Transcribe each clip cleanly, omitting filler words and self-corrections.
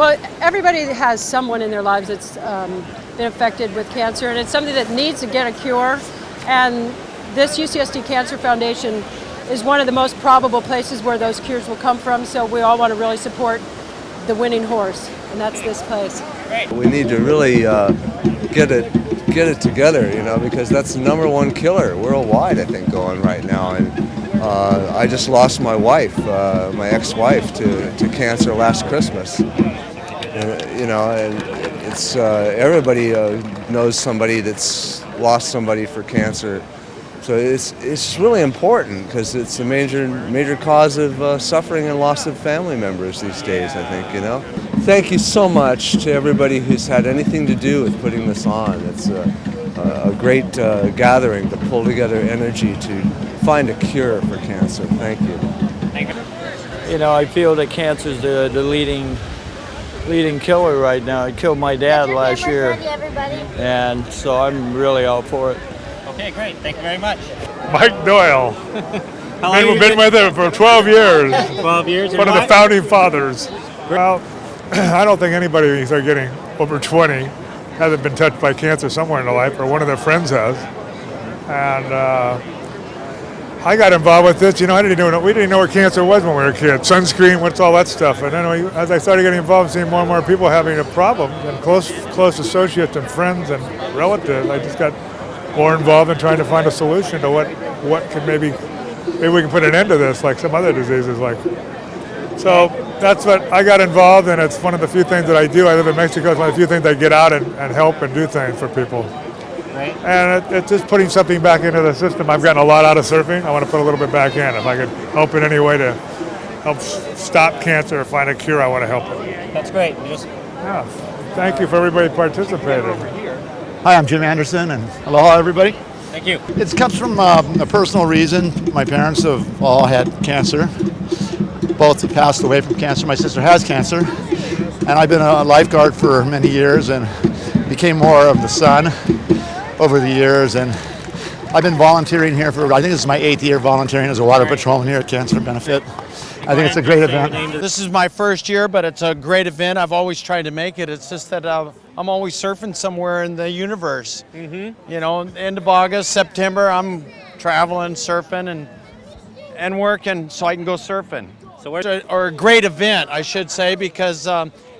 Well, everybody has someone in their lives that's been affected with cancer, and it's something that needs to get a cure. And this UCSD Cancer Foundation is one of the most probable places where those cures will come from, so we all want to really support the winning horse, and that's this place. We need to really get it together, you know, because that's the #1 killer worldwide, I think, going right now. And I just lost my wife, my ex-wife, to cancer last Christmas. You know, and it's everybody knows somebody that's lost somebody for cancer. So it's really important because it's a major cause of suffering and loss of family members these days, I think, you know. Thank you so much to everybody who's had anything to do with putting this on. It's a great gathering to pull together energy to find a cure for cancer. Thank you. Thank you. You know, I feel that cancer is the leading killer right now. It killed my dad last year, and so I'm really out for it. Okay, great. Thank you very much. Mike Doyle. We've been with him for 12 years. 12 years. One of the founding fathers. Well, I don't think anybody who's getting over 20 hasn't been touched by cancer somewhere in their life, or one of their friends has. And I got involved with this. You know, we didn't know what cancer was when we were kids. Sunscreen, what's all that stuff. And then as I started getting involved, seeing more and more people having a problem, and close associates and friends and relatives, I just got more involved in trying to find a solution to what could maybe we can put an end to this, like some other diseases. So that's what I got involved in. It's one of the few things that I do. I live in Mexico. It's one of the few things I get out and help and do things for people. Right. And it's just putting something back into the system. I've gotten a lot out of surfing. I want to put a little bit back in. If I could help in any way to help stop cancer or find a cure, I want to help it. That's great. Yeah. Thank you for everybody participating. Hi, I'm Jim Anderson, and aloha, everybody. Thank you. It comes from a personal reason. My parents have all had cancer. Both have passed away from cancer. My sister has cancer, and I've been a lifeguard for many years and became more of the son over the years. And I've been volunteering here for, I think this is my 8th year volunteering as a water patrolman here at Cancer Benefit. I think it's a great event. This is my first year, but it's a great event. I've always tried to make it. It's just that I'm always surfing somewhere in the universe. Mm-hmm. You know, end of August, September, I'm traveling, surfing, and working so I can go surfing. So or a great event, I should say, because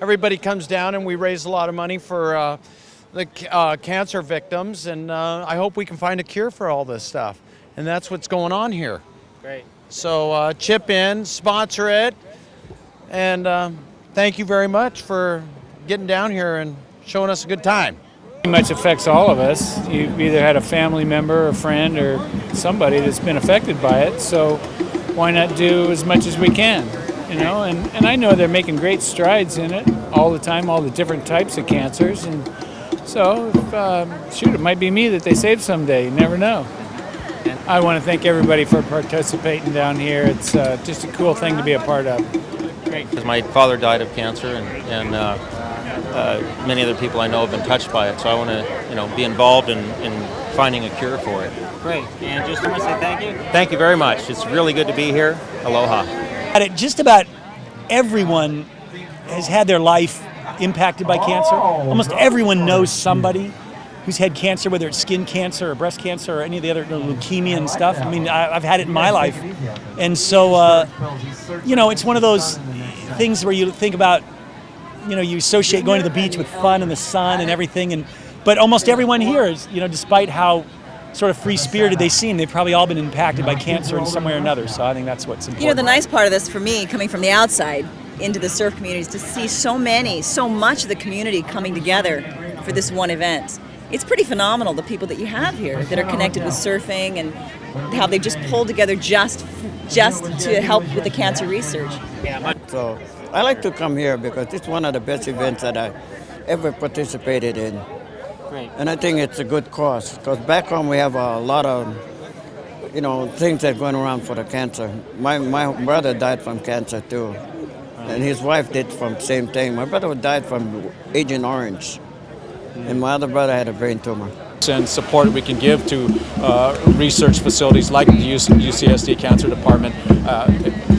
everybody comes down and we raise a lot of money for the cancer victims, and I hope we can find a cure for all this stuff. And that's what's going on here. Great. So chip in, sponsor it, and thank you very much for getting down here and showing us a good time. Pretty much affects all of us. You either had a family member, a friend, or somebody that's been affected by it, so why not do as much as we can, you know? And I know they're making great strides in it all the time, all the different types of cancers, and so shoot, it might be me that they save someday, you never know. I want to thank everybody for participating down here. It's just a cool thing to be a part of. Great. Because my father died of cancer, and many other people I know have been touched by it. So I want to, be involved in finding a cure for it. Great. And just want to say thank you. Thank you very much. It's really good to be here. Aloha. Just about everyone has had their life impacted by cancer. Almost everyone knows somebody who's had cancer, whether it's skin cancer or breast cancer or any of the other leukemia and stuff. I mean, I've had it in my life. And so, it's one of those things where you think about, you associate going to the beach with fun and the sun and everything. But almost everyone here is, despite how sort of free-spirited they seem, they've probably all been impacted by cancer in some way or another. So I think that's what's important. The nice part of this for me, coming from the outside into the surf community, is to see so much of the community coming together for this one event. It's pretty phenomenal, the people that you have here that are connected with surfing and how they just pulled together just to help with the cancer research. So I like to come here because it's one of the best events that I ever participated in. Great. And I think it's a good cause because back home we have a lot of things that are going around for the cancer. My brother died from cancer too, and his wife did from the same thing. My brother died from Agent Orange. And my other brother had a brain tumor. And support we can give to research facilities like the UCSD Cancer Department,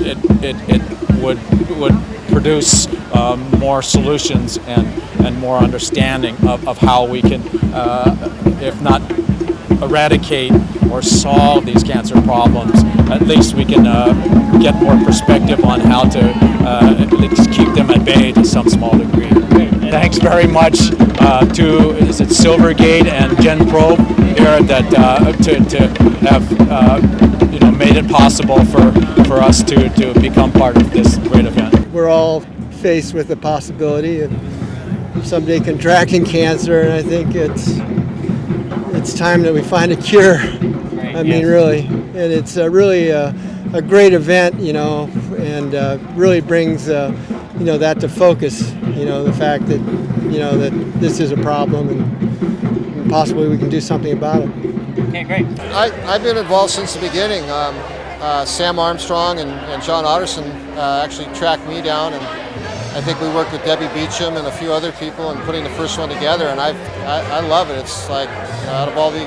it would produce more solutions and more understanding of how we can, if not eradicate or solve these cancer problems, at least we can get more perspective on how to at least keep them at bay to some small degree. Thanks very much to Silvergate and Gen Probe here that to have made it possible for us to become part of this great event. We're all faced with the possibility of someday contracting cancer, and I think it's time that we find a cure. I mean, really, and it's really a great event, and really brings that to focus. The fact that that this is a problem, and possibly we can do something about it. Okay, great. I've been involved since the beginning. Sam Armstrong and John Otterson actually tracked me down, and I think we worked with Debbie Beecham and a few other people in putting the first one together, and I love it. It's like, out of all the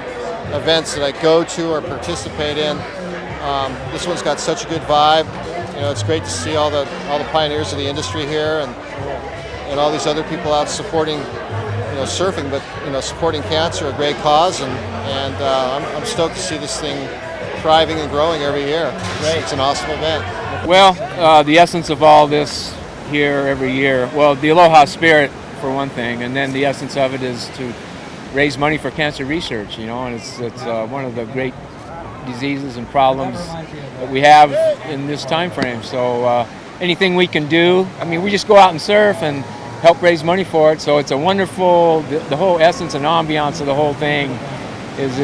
events that I go to or participate in, this one's got such a good vibe. It's great to see all the pioneers of the industry here, and all these other people out supporting surfing, but supporting cancer, a great cause, and I'm stoked to see this thing thriving and growing every year. It's an awesome event. Well, the essence of all this here every year, well, the Aloha spirit for one thing, and then the essence of it is to raise money for cancer research, and it's one of the great diseases and problems that we have in this time frame. So anything we can do, we just go out and surf and help raise money for it. So it's a wonderful, the whole essence and ambiance of the whole thing is,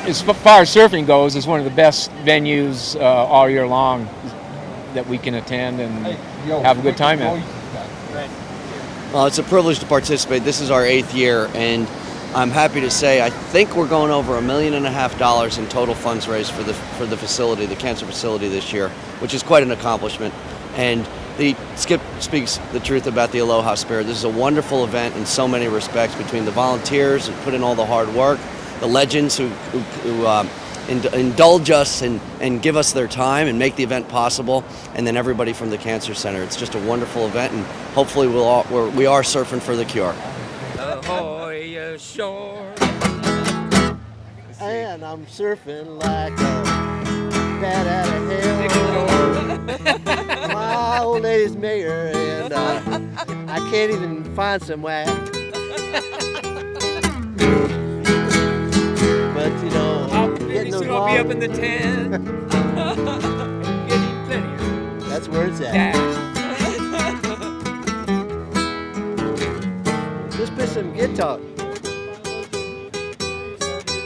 as far as surfing goes, is one of the best venues all year long that we can attend and have a good time at. It's a privilege to participate. This is our 8th year, and I'm happy to say I think we're going over $1.5 million in total funds raised for the facility, the cancer facility this year, which is quite an accomplishment. And Skip speaks the truth about the Aloha spirit. This is a wonderful event in so many respects, between the volunteers who put in all the hard work, the legends who indulge us and give us their time and make the event possible, and then everybody from the Cancer Center. It's just a wonderful event, and hopefully we are surfing for the cure. Ahoy ashore. And I'm surfing like a bat out of hell. My old lady's mayor, and I can't even find some whack. But getting those I'll be up in the tent. Getting plenty. That's where it's at. Just put some guitar.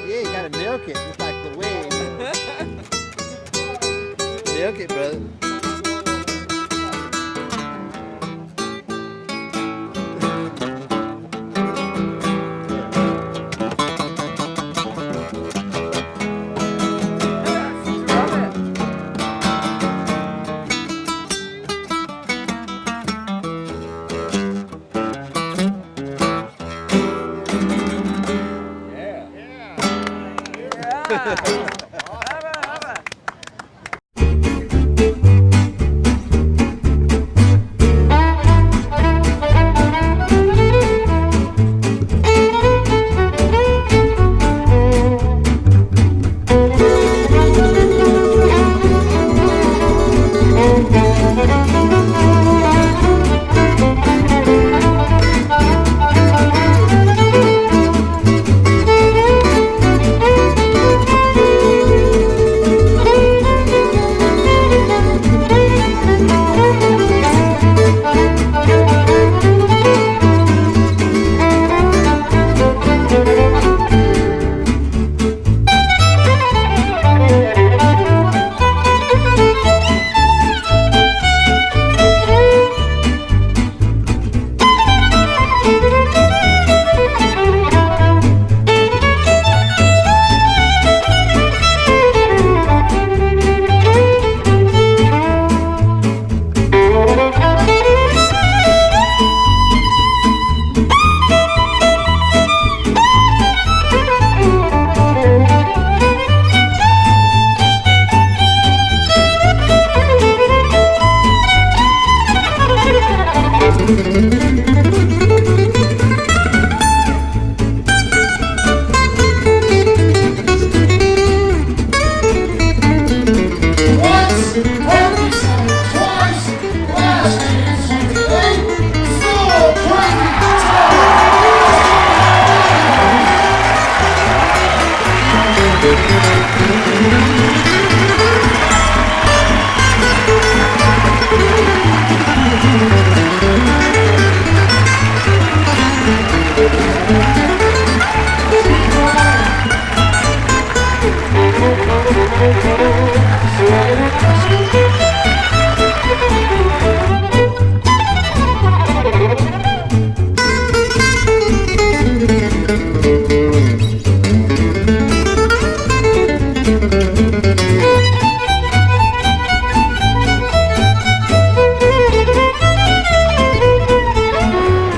Yeah, you gotta milk it, just like the wave. Milk it, brother.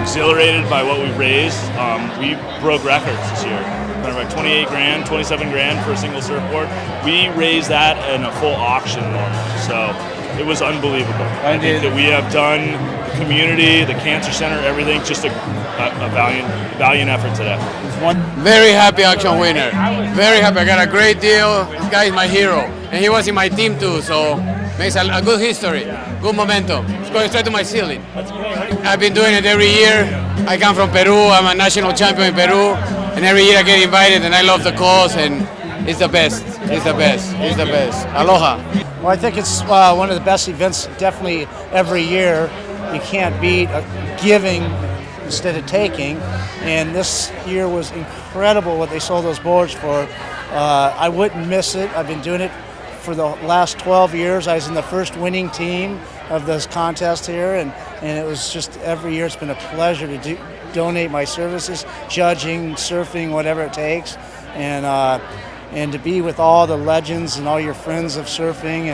Exhilarated by what we've raised. We broke records this year. Like 28 grand, 27 grand for a single surfboard. We raised that in a full auction normally, so it was unbelievable. I think that we have done the community, the cancer center, everything, just a valiant effort today. Very happy auction winner. Very happy. I got a great deal. This guy is my hero, and he was in my team too, so makes a good history, good momentum. It's going straight to my ceiling. I've been doing it every year. I come from Peru. I'm a national champion in Peru. And every year I get invited, and I love the cause, and it's the best. It's the best. It's the best. Aloha. Well, I think it's one of the best events, definitely every year. You can't beat giving instead of taking, and this year was incredible what they sold those boards for. I wouldn't miss it. I've been doing it for the last 12 years. I was in the first winning team of this contest here, and it was just every year it's been a pleasure to donate my services, judging, surfing, whatever it takes, and to be with all the legends and all your friends of surfing,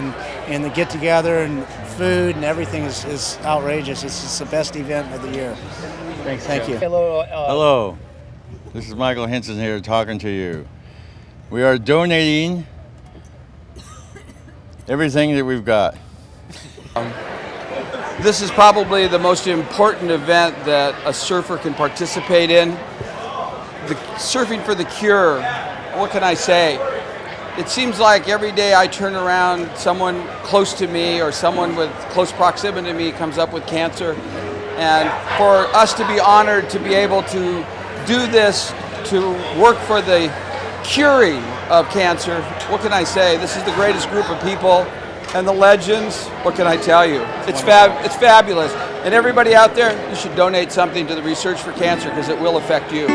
and the get together and food and everything is outrageous. It's the best event of the year. Thank you. Hello, this is Michael Henson here talking to you. We are donating everything that we've got. This is probably the most important event that a surfer can participate in. The Surfing for the Cure, what can I say? It seems like every day I turn around, someone close to me or someone with close proximity to me comes up with cancer. And for us to be honored to be able to do this, to work for the curing of cancer, what can I say? This is the greatest group of people. And the legends, what can I tell you? It's fabulous. And everybody out there, you should donate something to the Research for Cancer because it will affect you.